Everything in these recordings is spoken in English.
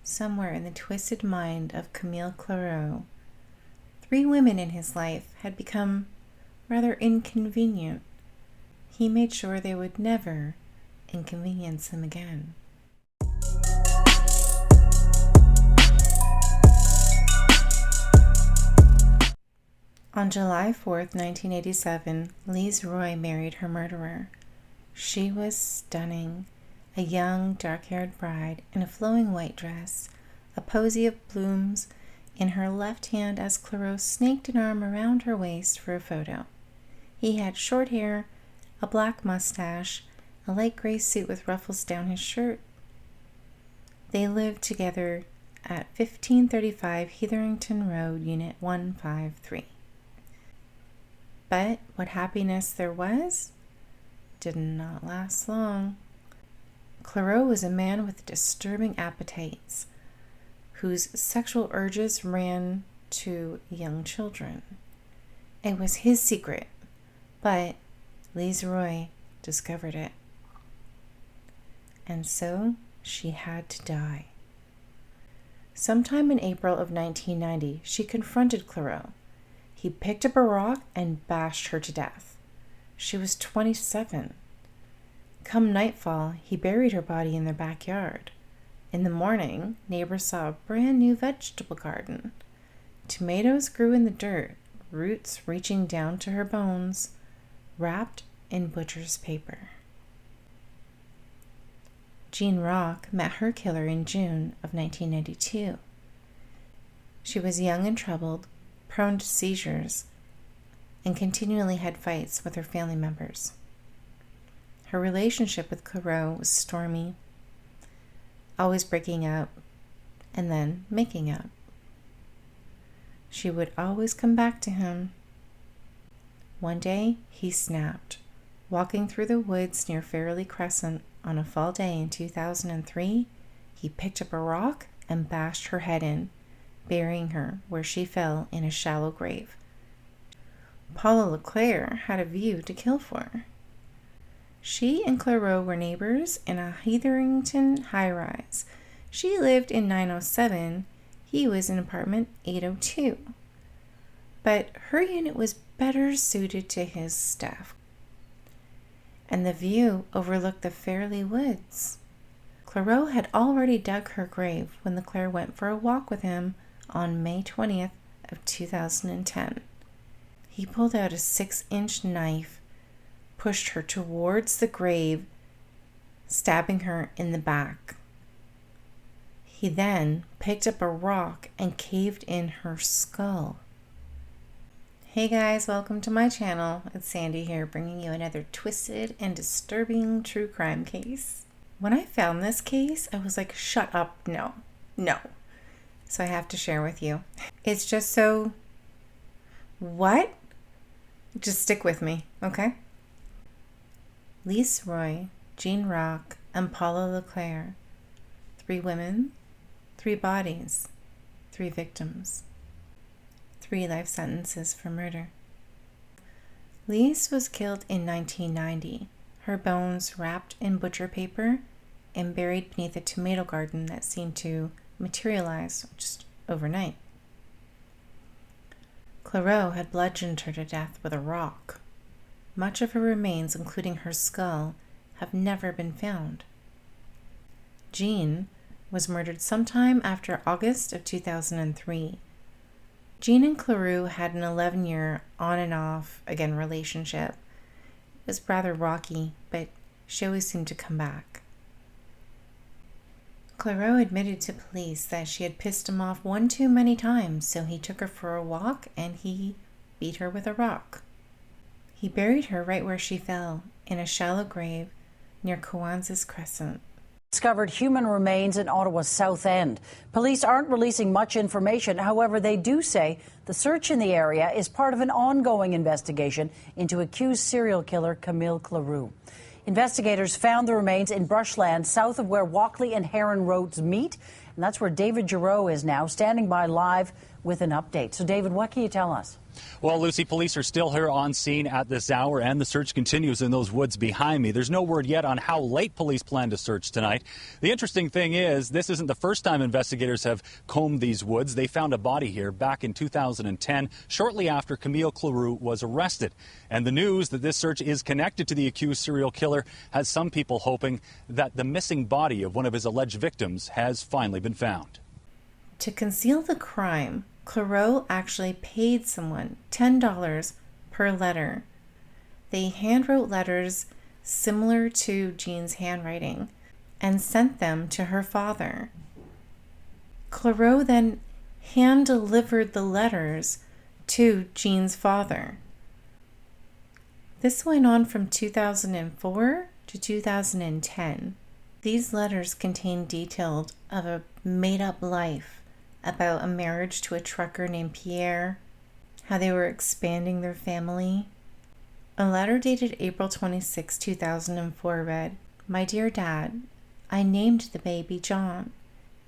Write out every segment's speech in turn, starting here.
somewhere in the twisted mind of Camille Cleroux, 3 women in his life had become rather inconvenient. He made sure they would never inconvenience him again. On July 4th, 1987, Lise Roy married her murderer. She was stunning, a young, dark-haired bride in a flowing white dress, a posy of blooms in her left hand as Cleroux snaked an arm around her waist for a photo. He had short hair, a black mustache, a light gray suit with ruffles down his shirt. They lived together at 1535 Heatherington Road, Unit 153. But what happiness there was did not last long. Cleroux was a man with disturbing appetites, whose sexual urges ran to young children. It was his secret, but Lise Roy discovered it. And so she had to die. Sometime in April of 1990, she confronted Cleroux. He picked up a rock and bashed her to death. She was 27. Come nightfall, he buried her body in their backyard. In the morning, neighbors saw a brand new vegetable garden. Tomatoes grew in the dirt, roots reaching down to her bones, wrapped in butcher's paper. Jean Rock met her killer in June of 1992. She was young and troubled, prone to seizures, and continually had fights with her family members. Her relationship with Cleroux was stormy, always breaking up and then making up. She would always come back to him. One day, he snapped. Walking through the woods near Fairley Crescent on a fall day in 2003, he picked up a rock and bashed her head in, burying her where she fell in a shallow grave. Paula LeClaire had a view to kill for. She and Cleroux were neighbors in a Heatherington high-rise. She lived in 907. He was in apartment 802. But her unit was better suited to his stuff, and the view overlooked the Fairley Woods. Cleroux had already dug her grave when LeClaire went for a walk with him on May 20th of 2010. He pulled out a 6-inch knife, pushed her towards the grave, stabbing her in the back. He then picked up a rock and caved in her skull. Hey guys, welcome to my channel. It's Sandy here, bringing you another twisted and disturbing true crime case. When I found this case, I was like, shut up, no. So I have to share with you. It's just so... What? Just stick with me, okay? Lise Roy, Jean Rock, and Paula LeClaire. 3 women, 3 bodies, 3 victims. 3 life sentences for murder. Lise was killed in 1990, her bones wrapped in butcher paper and buried beneath a tomato garden that seemed to materialize just overnight. Cleroux had bludgeoned her to death with a rock. Much of her remains, including her skull, have never been found. Jean was murdered sometime after August of 2003. Jean and Cleroux had an 11-year on and off again relationship. It was rather rocky, but she always seemed to come back. Cleroux admitted to police that she had pissed him off one too many times, so he took her for a walk and he beat her with a rock. He buried her right where she fell, in a shallow grave near Kiwanis Crescent. Discovered human remains in Ottawa's South End. Police aren't releasing much information. However, they do say the search in the area is part of an ongoing investigation into accused serial killer Camille Cleroux. Investigators found the remains in brushland south of where Walkley and Heron Roads meet, and that's where David Giroux is now, standing by live with an update. So, David, what can you tell us? Well, Lucy, police are still here on scene at this hour, and the search continues in those woods behind me. There's no word yet on how late police plan to search tonight. The interesting thing is, this isn't the first time investigators have combed these woods. They found a body here back in 2010, shortly after Camille Cleroux was arrested. And the news that this search is connected to the accused serial killer has some people hoping that the missing body of one of his alleged victims has finally been found. To conceal the crime, Cleroux actually paid someone $10 per letter. They handwrote letters similar to Jean's handwriting and sent them to her father. Cleroux then hand-delivered the letters to Jean's father. This went on from 2004 to 2010. These letters contain details of a made-up life, about a marriage to a trucker named Pierre, how they were expanding their family. A letter dated April 26, 2004 read, "My dear Dad, I named the baby John.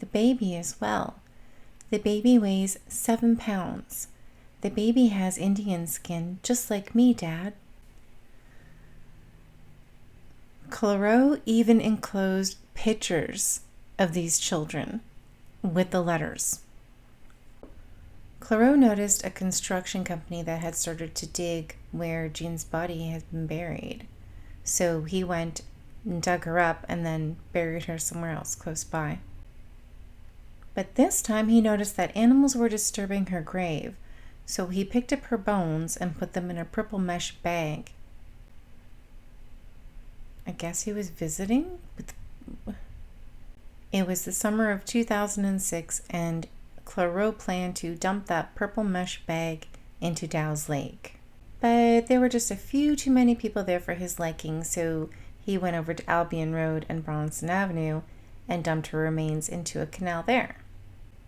The baby is well. The baby weighs 7 pounds. The baby has Indian skin, just like me, Dad." Cleroux even enclosed pictures of these children with the letters. Cleroux noticed a construction company that had started to dig where Jean's body had been buried. So he went and dug her up and then buried her somewhere else close by. But this time he noticed that animals were disturbing her grave, so he picked up her bones and put them in a purple mesh bag. I guess he was visiting? It was the summer of 2006, and Cleroux planned to dump that purple mesh bag into Dow's Lake. But there were just a few too many people there for his liking, so he went over to Albion Road and Bronson Avenue and dumped her remains into a canal there.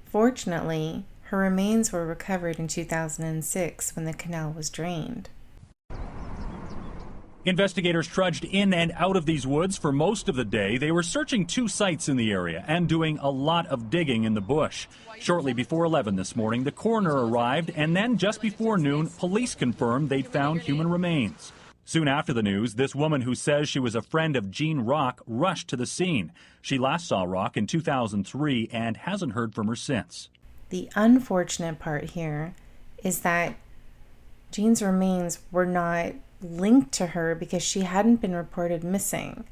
Fortunately, her remains were recovered in 2006 when the canal was drained. Investigators trudged in and out of these woods for most of the day. They were searching 2 sites in the area and doing a lot of digging in the bush. Shortly before 11 this morning, the coroner arrived, and then just before noon, police confirmed they'd found human remains. Soon after the news, this woman who says she was a friend of Jean Rock rushed to the scene. She last saw Rock in 2003 and hasn't heard from her since. The unfortunate part here is that Jean's remains were not linked to her because she hadn't been reported missing.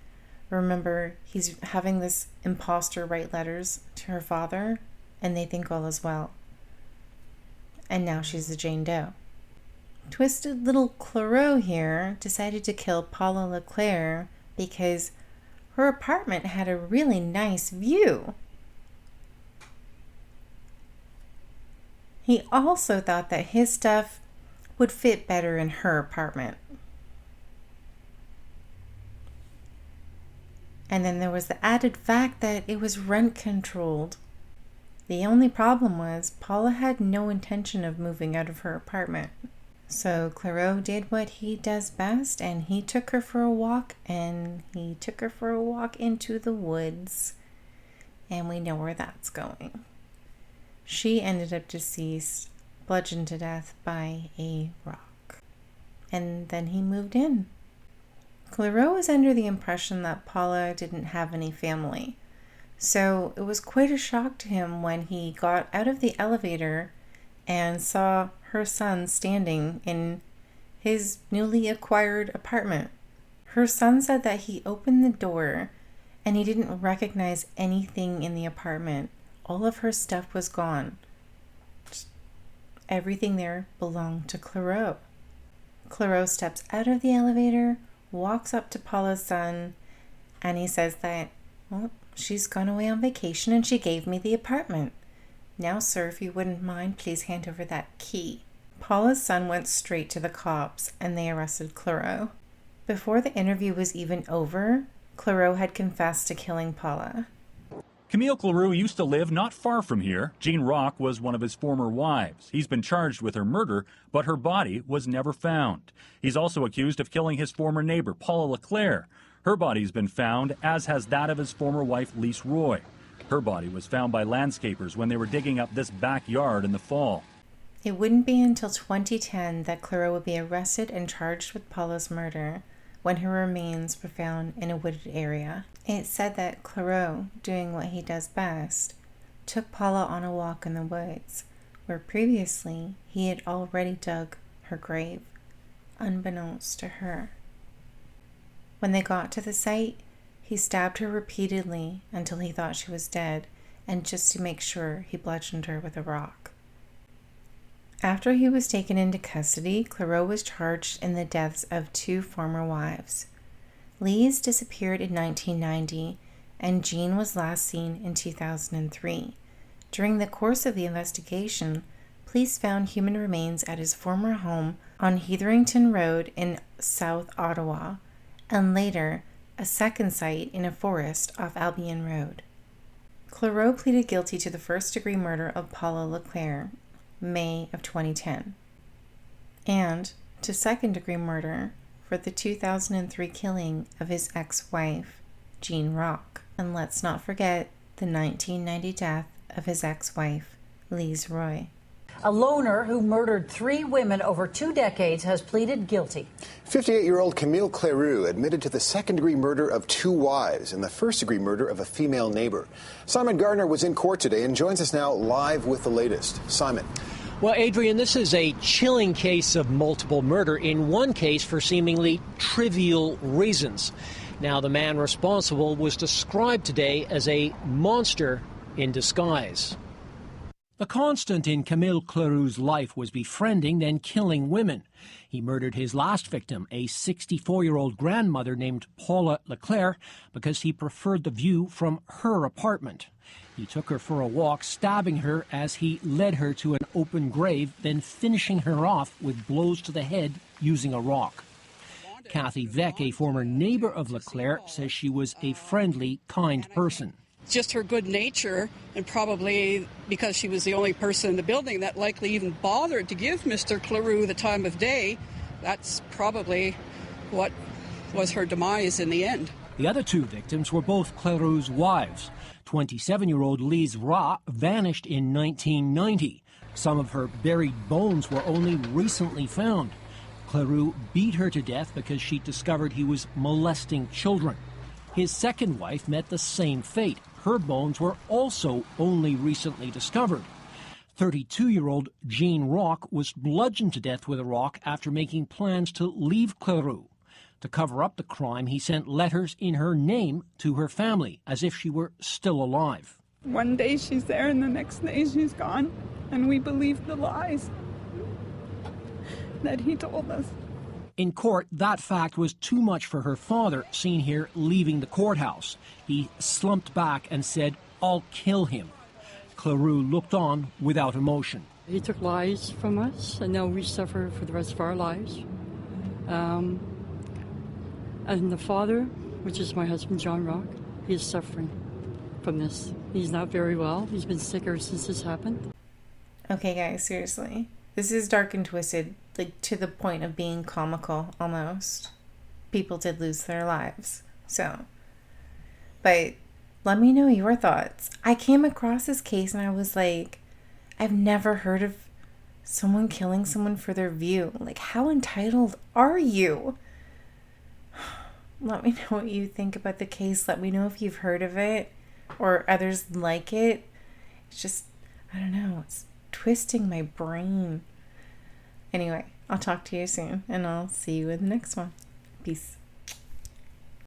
Remember, he's having this imposter write letters to her father, and they think all is well. And now she's a Jane Doe. Twisted little Cleroux here decided to kill Paula LeClaire because her apartment had a really nice view. He also thought that his stuff would fit better in her apartment. And then there was the added fact that it was rent controlled. The only problem was Paula had no intention of moving out of her apartment. So Cleroux did what he does best, and he took her for a walk, and he took her for a walk into the woods. And we know where that's going. She ended up deceased, bludgeoned to death by a rock. And then he moved in. Cleroux was under the impression that Paula didn't have any family. So it was quite a shock to him when he got out of the elevator and saw her son standing in his newly acquired apartment. Her son said that he opened the door and he didn't recognize anything in the apartment. All of her stuff was gone. Everything there belonged to Cleroux. Cleroux steps out of the elevator, walks up to Paula's son, and he says that, well, she's gone away on vacation and she gave me the apartment. Now, sir, if you wouldn't mind, please hand over that key. Paula's son went straight to the cops and they arrested Cleroux. Before the interview was even over, Cleroux had confessed to killing Paula. Camille Cleroux used to live not far from here. Jean Rock was one of his former wives. He's been charged with her murder, but her body was never found. He's also accused of killing his former neighbor, Paula LeClaire. Her body's been found, as has that of his former wife, Lise Roy. Her body was found by landscapers when they were digging up this backyard in the fall. It wouldn't be until 2010 that Cleroux would be arrested and charged with Paula's murder when her remains were found in a wooded area. It's said that Cleroux, doing what he does best, took Paula on a walk in the woods, where previously he had already dug her grave, unbeknownst to her. When they got to the site, he stabbed her repeatedly until he thought she was dead, and just to make sure, he bludgeoned her with a rock. After he was taken into custody, Cleroux was charged in the deaths of 2 former wives. Lise disappeared in 1990, and Jean was last seen in 2003. During the course of the investigation, police found human remains at his former home on Heatherington Road in South Ottawa, and later a second site in a forest off Albion Road. Cleroux pleaded guilty to the first-degree murder of Paula Leclerc, May of 2010, and to second-degree murder for the 2003 killing of his ex-wife, Jean Rock. And let's not forget the 1990 death of his ex-wife, Lise Roy. A loner who murdered 3 women over 2 decades has pleaded guilty. 58-year-old Camille Cleroux admitted to the second-degree murder of 2 wives and the first-degree murder of a female neighbor. Simon Gardner was in court today and joins us now live with the latest. Simon. Well, Adrian, this is a chilling case of multiple murder, in one case for seemingly trivial reasons. Now, the man responsible was described today as a monster in disguise. The constant in Camille Cleroux's life was befriending, then killing women. He murdered his last victim, a 64-year-old grandmother named Paula Leclerc, because he preferred the view from her apartment. He took her for a walk, stabbing her as he led her to an open grave, then finishing her off with blows to the head using a rock. Kathy Veck, a former neighbor of Leclerc, says she was a friendly, kind person. Just her good nature, and probably because she was the only person in the building that likely even bothered to give Mr. Cleroux the time of day, that's probably what was her demise in the end. The other 2 victims were both Cleroux's wives. 27-year-old Lise Roy vanished in 1990. Some of her buried bones were only recently found. Cleroux beat her to death because she discovered he was molesting children. His second wife met the same fate. Her bones were also only recently discovered. 32-year-old Jean Rock was bludgeoned to death with a rock after making plans to leave Cleroux. To cover up the crime, he sent letters in her name to her family, as if she were still alive. One day she's there and the next day she's gone, and we believed the lies that he told us. In court, that fact was too much for her father, seen here leaving the courthouse. He slumped back and said, "I'll kill him." Cleroux looked on without emotion. He took lies from us, and now we suffer for the rest of our lives. And the father, which is my husband, John Rock, he is suffering from this. He's not very well. He's been sick ever since this happened. Okay, guys, seriously. This is dark and twisted, like to the point of being comical almost. People did lose their lives. So, but let me know your thoughts. I came across this case and I was like, I've never heard of someone killing someone for their view. Like, how entitled are you? Let me know what you think about the case. Let me know if you've heard of it or others like it. It's just, I don't know, it's twisting my brain. Anyway, I'll talk to you soon and I'll see you in the next one. Peace.